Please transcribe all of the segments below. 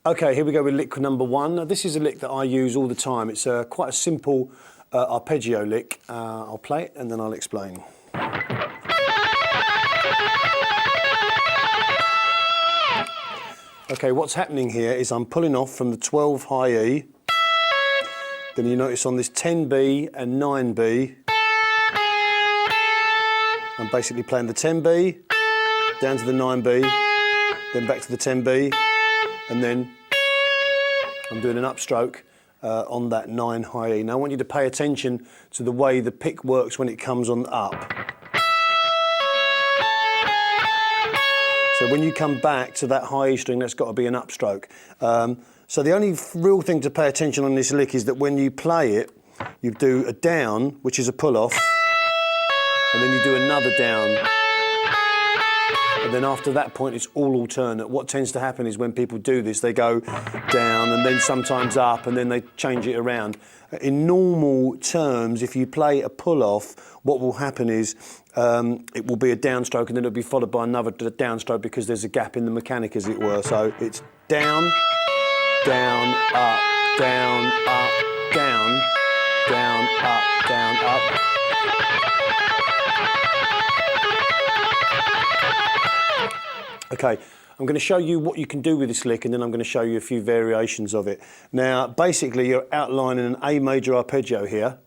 Okay, here we go with lick number 1. Now, this is a lick that I use all the time. It's quite a simple arpeggio lick. I'll play it and then I'll explain. Okay, what's happening here is I'm pulling off from the 12 high E. Then you notice on this 10B and 9B, I'm basically playing the 10B, down to the 9B, then back to the 10B, and then I'm doing an upstroke on that 9 high E. Now I want you to pay attention to the way the pick works when it comes on up. So when you come back to that high E string, that's got to be an upstroke. So the only real thing to pay attention on this lick is that when you play it, you do a down, which is a pull-off, and then you do another down. And then after that point, it's all alternate. What tends to happen is when people do this, they go down and then sometimes up, and then they change it around. In normal terms, if you play a pull-off, what will happen is it will be a downstroke, and then it'll be followed by another downstroke because there's a gap in the mechanic, as it were. So it's down, down, up, down, up, down, down, up, down, up. Okay, I'm going to show you what you can do with this lick, and then I'm going to show you a few variations of it. Now, basically, you're outlining an A major arpeggio here.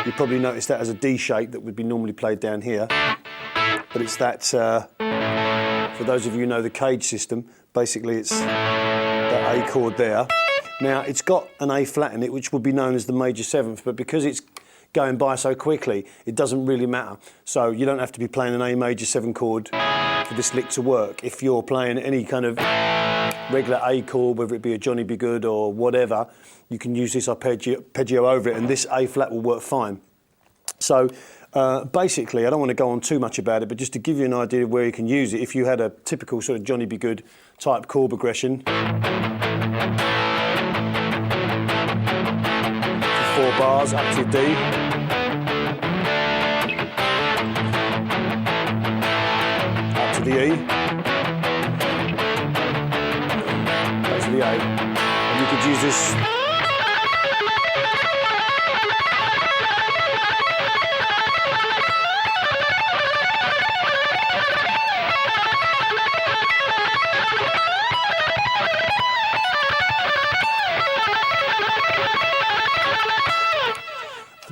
You probably noticed that as a D shape that would be normally played down here. But it's that, for those of you who know the cage system, basically it's that A chord there. Now, it's got an A flat in it, which would be known as the major 7th, but because it's going by so quickly, it doesn't really matter. So you don't have to be playing an A major 7 chord for this lick to work. If you're playing any kind of regular A chord, whether it be a Johnny Be Good or whatever, you can use this arpeggio over it, and this A flat will work fine. So basically, I don't want to go on too much about it, but just to give you an idea of where you can use it, if you had a typical sort of Johnny Be Good type chord progression, 4 bars up to D, up to the E, back to the A, and you could use this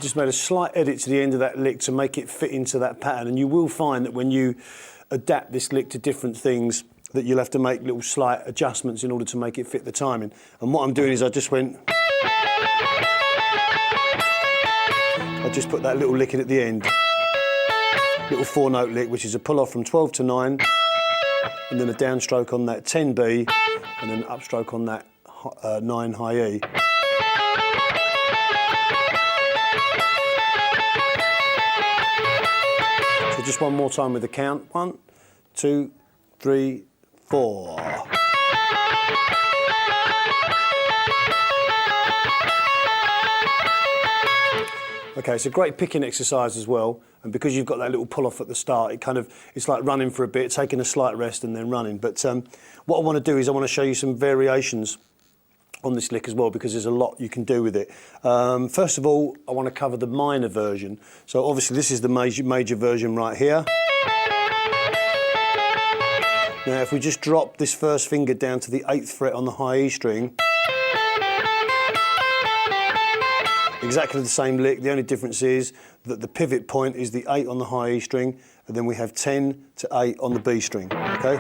just made a slight edit to the end of that lick to make it fit into that pattern, and you will find that when you adapt this lick to different things that you'll have to make little slight adjustments in order to make it fit the timing. And what I'm doing is I just put that little lick in at the end, little 4-note lick, which is a pull off from 12 to 9, and then a downstroke on that 10B, and then an upstroke on that 9 high E. Just one more time with the count. 1, 2, 3, 4. Okay, it's a great picking exercise as well, and because you've got that little pull off at the start, it's like running for a bit, taking a slight rest and then running. But what I want to do is I want to show you some variations on this lick as well, because there's a lot you can do with it. First of all, I want to cover the minor version. So obviously this is the major version right here. Now if we just drop this first finger down to the 8th fret on the high E string, exactly the same lick, the only difference is that the pivot point is the 8 on the high E string, and then we have 10 to 8 on the B string, okay?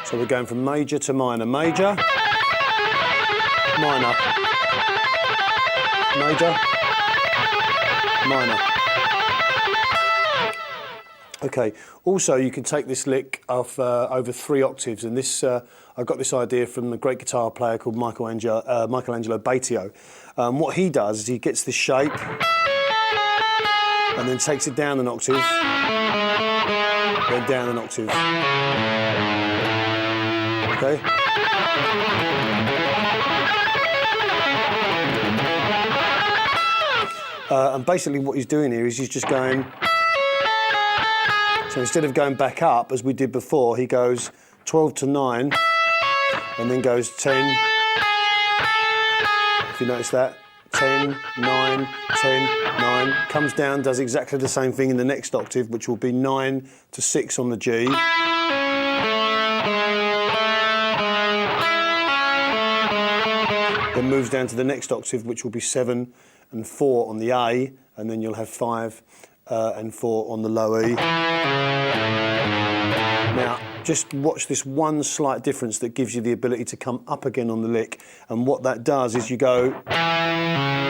So we're going from major to minor. Major, minor, major, minor. Okay, also you can take this lick off over 3 octaves, and this I got this idea from a great guitar player called Michelangelo Batio. What he does is he gets this shape and then takes it down an octave, then down an octave. Okay. And basically what he's doing here is he's just going So instead of going back up as we did before, he goes 12 to 9 and then goes 10. If you notice that, 10, 9, 10, 9, comes down, does exactly the same thing in the next octave, which will be 9 to 6 on the G. Then moves down to the next octave, which will be 7 and 4 on the A, and then you'll have 5 and 4 on the low E. Now, just watch this one slight difference that gives you the ability to come up again on the lick, and what that does is you go, and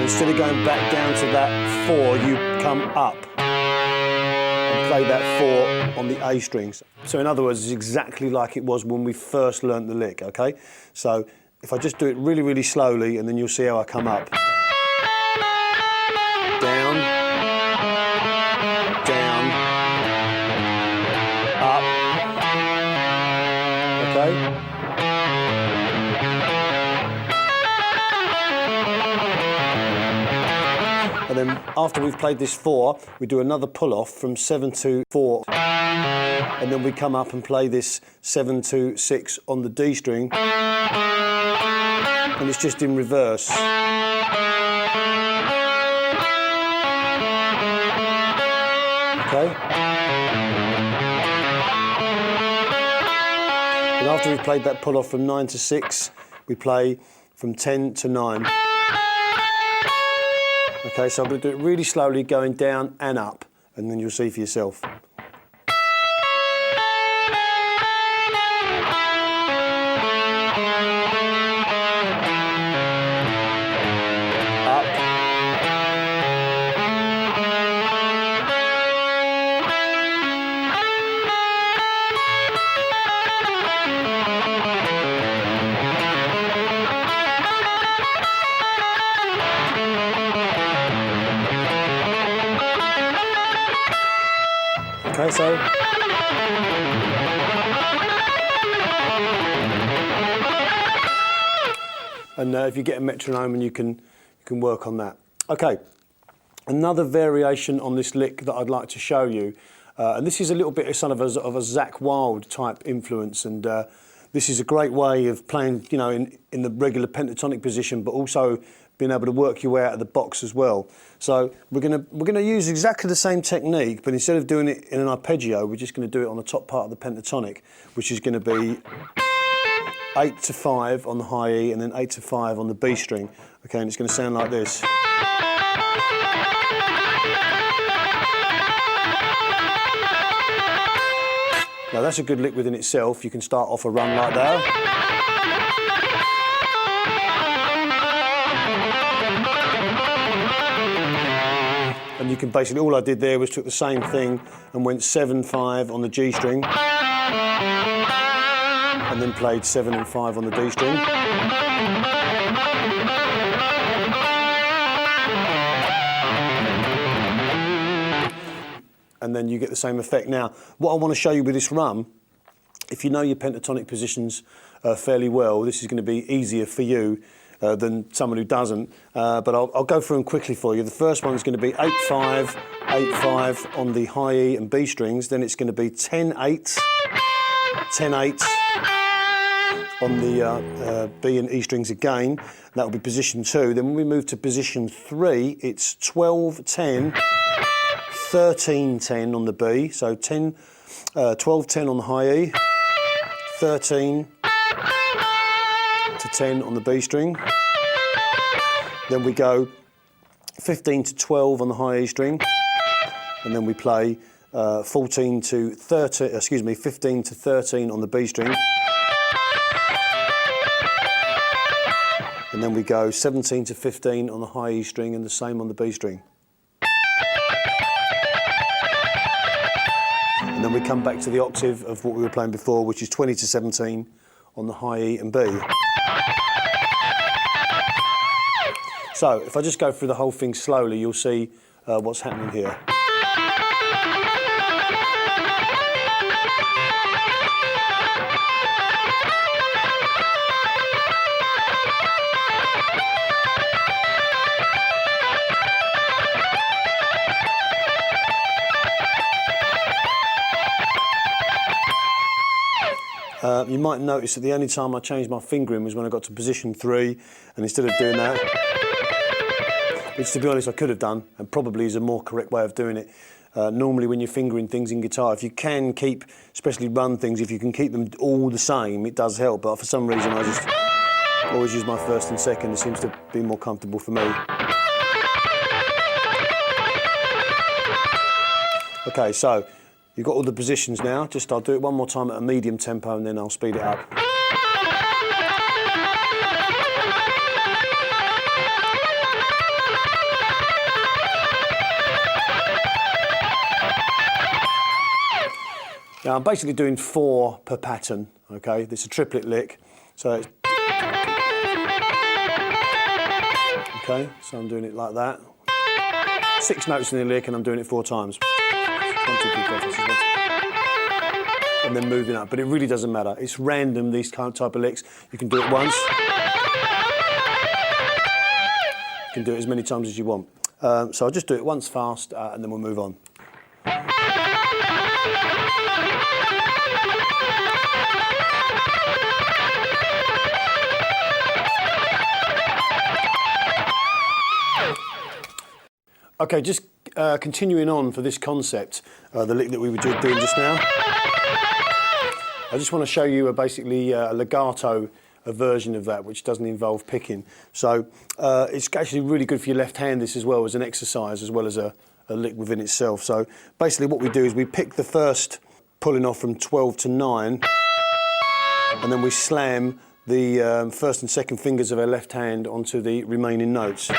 instead of going back down to that 4, you come up and play that 4 on the A strings. So in other words, it's exactly like it was when we first learnt the lick, okay? So if I just do it really, really slowly, and then you'll see how I come up. Down, down, up, okay? And then after we've played this 4, we do another pull-off from 7 to 4. And then we come up and play this 7 to 6 on the D string. And it's just in reverse. Okay? And after we've played that pull-off from 9 to 6, we play from 10 to 9. Okay, so I'm going to do it really slowly, going down and up, and then you'll see for yourself. Up. Okay, so and if you get a metronome, and you can work on that. Okay, another variation on this lick that I'd like to show you, and this is a little bit of sort of a Zakk Wylde type influence, and this is a great way of playing, you know, in the regular pentatonic position, but also being able to work your way out of the box as well. So we're gonna use exactly the same technique, but instead of doing it in an arpeggio, we're just going to do it on the top part of the pentatonic, which is going to be 8 to 5 on the high E, and then 8 to 5 on the B string. Okay, and it's going to sound like this. Now that's a good lick within itself. You can start off a run like that. And you can basically, all I did there was took the same thing and went 7-5 on the G string, and then played 7 and 5 on the D string. And then you get the same effect. Now, what I want to show you with this run, if you know your pentatonic positions fairly well, this is going to be easier for you than someone who doesn't, but I'll go through them quickly for you. The first one is going to be 8-5, 8-5 on the high E and B strings, then it's going to be 10-8, 10-8 on the B and E strings again, that will be position 2. Then when we move to position 3, it's 12-10, 13-10 on the B, so 12-10 on the high E, 13 to 10 on the B string. Then we go 15 to 12 on the high E string, and then we play 15 to 13 on the B string. And then we go 17 to 15 on the high E string, and the same on the B string. And then we come back to the octave of what we were playing before, which is 20 to 17 on the high E and B. So if I just go through the whole thing slowly, you'll see what's happening here. You might notice that the only time I changed my fingering was when I got to position 3, and instead of doing that, which to be honest I could have done, and probably is a more correct way of doing it. Normally when you're fingering things in guitar, if you can keep, especially run things, if you can keep them all the same, it does help, but for some reason I just always use my first and second. It seems to be more comfortable for me. Okay, so you've got all the positions now. I'll do it one more time at a medium tempo and then I'll speed it up. Now I'm basically doing 4 per pattern, okay? This is a triplet lick, so it's... Okay, so I'm doing it like that. 6 notes in the lick and I'm doing it 4 times. 1, 2, 3, 4, 5, 6, 1, 2. And then moving up, but it really doesn't matter. It's random, these type of licks. You can do it once. You can do it as many times as you want. So I'll just do it once fast and then we'll move on. Okay, just continuing on for this concept, the lick that we were doing just now. I just want to show you basically a legato version of that, which doesn't involve picking. So it's actually really good for your left hand, this as well as an exercise, as well as a lick within itself. So basically what we do is we pick the first pulling off from 12 to 9, and then we slam the first and second fingers of our left hand onto the remaining notes.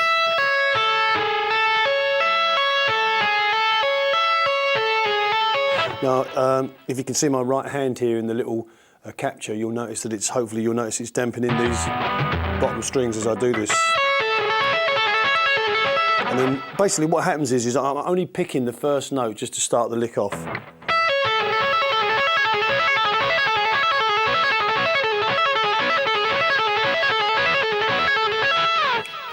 Now, if you can see my right hand here in the little capture, you'll notice that hopefully you'll notice it's dampening these bottom strings as I do this. And then basically what happens is I'm only picking the first note just to start the lick off.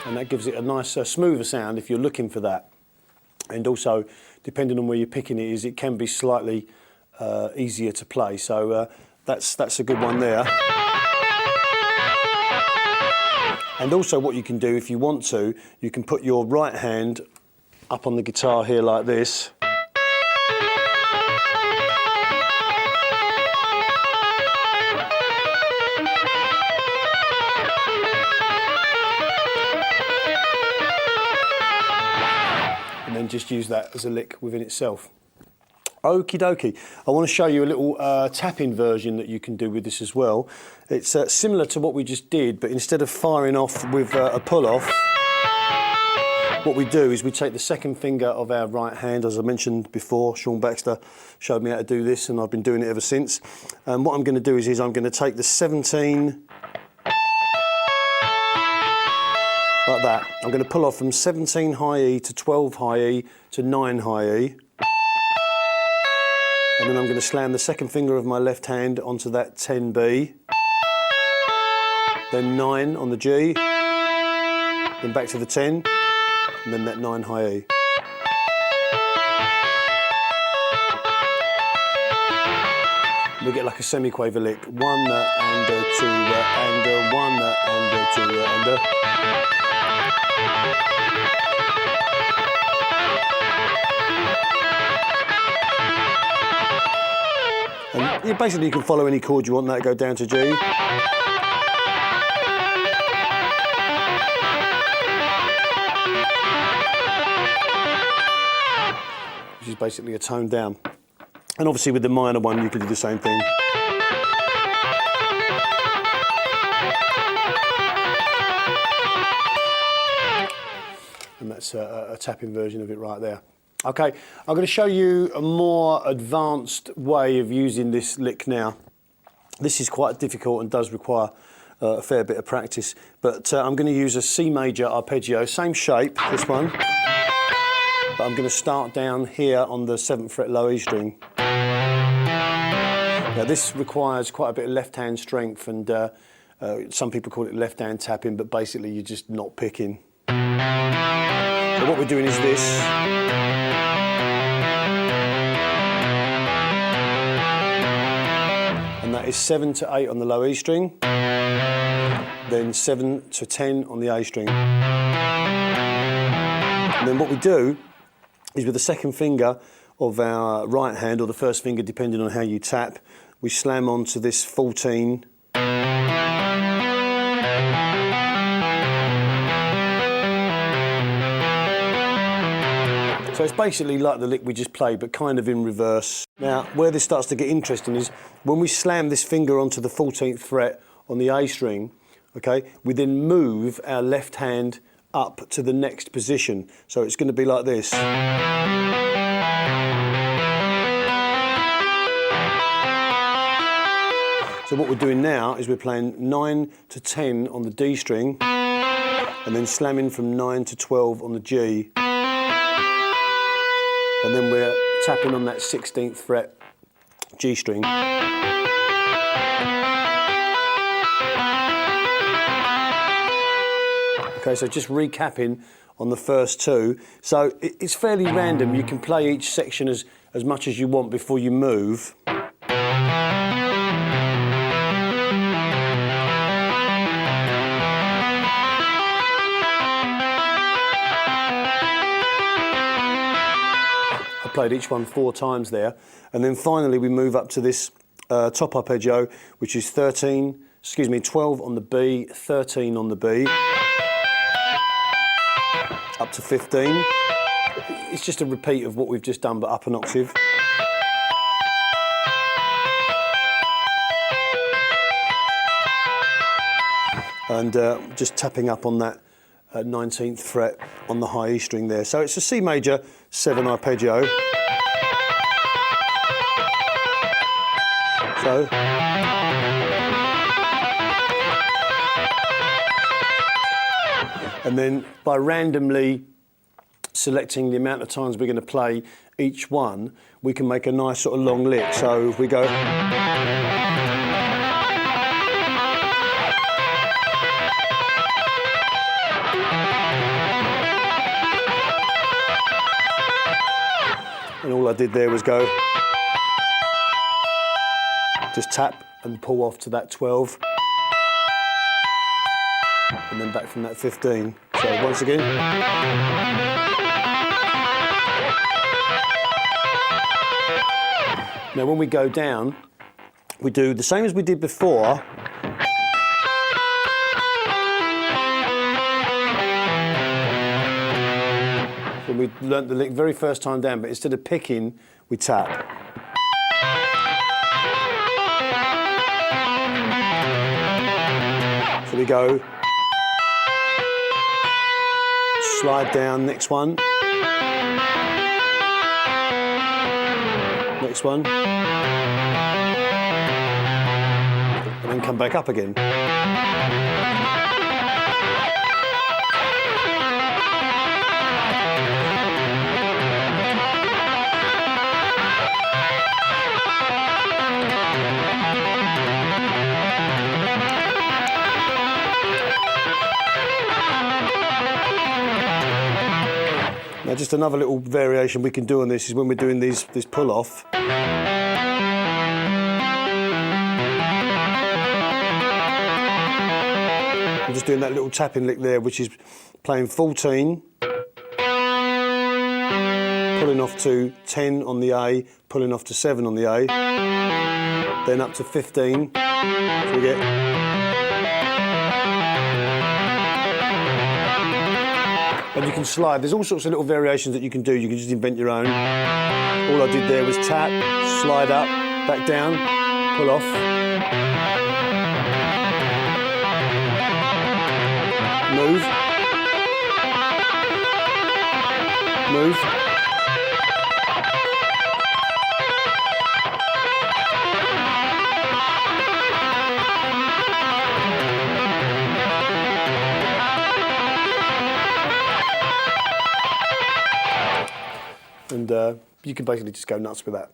And that gives it a nice smoother sound if you're looking for that. And also, depending on where you're picking it can be slightly easier to play. So that's a good one there. And also what you can do, if you want to, you can put your right hand up on the guitar here like this. And then just use that as a lick within itself. Okie dokie. I want to show you a little tapping version that you can do with this as well. It's similar to what we just did, but instead of firing off with a pull-off, what we do is we take the second finger of our right hand, as I mentioned before. Sean Baxter showed me how to do this, and I've been doing it ever since. And what I'm going to do is I'm going to take the 17... like that. I'm going to pull off from 17 high E to 12 high E to 9 high E. And then I'm going to slam the second finger of my left hand onto that 10B. Then 9 on the G. Then back to the 10. And then that 9 high E. We get like a semi-quaver lick. 1 and 2 and 1 and 2 and and basically you can follow any chord you want, that go down to G. Which is basically a tone down. And obviously with the minor one you can do the same thing. And that's a tapping version of it right there. Okay, I'm going to show you a more advanced way of using this lick now. This is quite difficult and does require a fair bit of practice, but I'm going to use a C major arpeggio, same shape, this one, but I'm going to start down here on the 7th fret low E string. Now this requires quite a bit of left hand strength, and some people call it left hand tapping, but basically you're just not picking. So what we're doing is this. And that is 7 to 8 on the low E string, then 7 to 10 on the A string. And then what we do is with the second finger of our right hand, or the first finger depending on how you tap, we slam onto this 14. So it's basically like the lick we just played, but kind of in reverse. Now, where this starts to get interesting is when we slam this finger onto the 14th fret on the A string, okay, we then move our left hand up to the next position. So it's going to be like this. So what we're doing now is we're playing 9 to 10 on the D string, and then slamming from 9 to 12 on the G. And then we're tapping on that 16th fret G string. Okay, so just recapping on the first two. So it's fairly random. You can play each section as much as you want before you move. Played each one 4 times there, and then finally we move up to this top arpeggio, which is 12 on the B, 13 on the B, up to 15. It's just a repeat of what we've just done, but up an octave. And just tapping up on that 19th fret on the high E string there. So it's a C major 7 arpeggio. So and then by randomly selecting the amount of times we're going to play each one, we can make a nice sort of long lick. So if we go, and all I did there was go, just tap and pull off to that 12, and then back from that 15. So once again. Now when we go down, we do the same as we did before. When we learnt the lick very first time down, but instead of picking, we tap. So we go, slide down, next one, next one, and then come back up again. Now just another little variation we can do on this is when we're doing this pull-off. I'm just doing that little tapping lick there, which is playing 14, pulling off to 10 on the A, pulling off to 7 on the A, then up to 15, so we get... And you can slide. There's all sorts of little variations that you can do. You can just invent your own. All I did there was tap, slide up, back down, pull off. Move. Move. And you can basically just go nuts with that.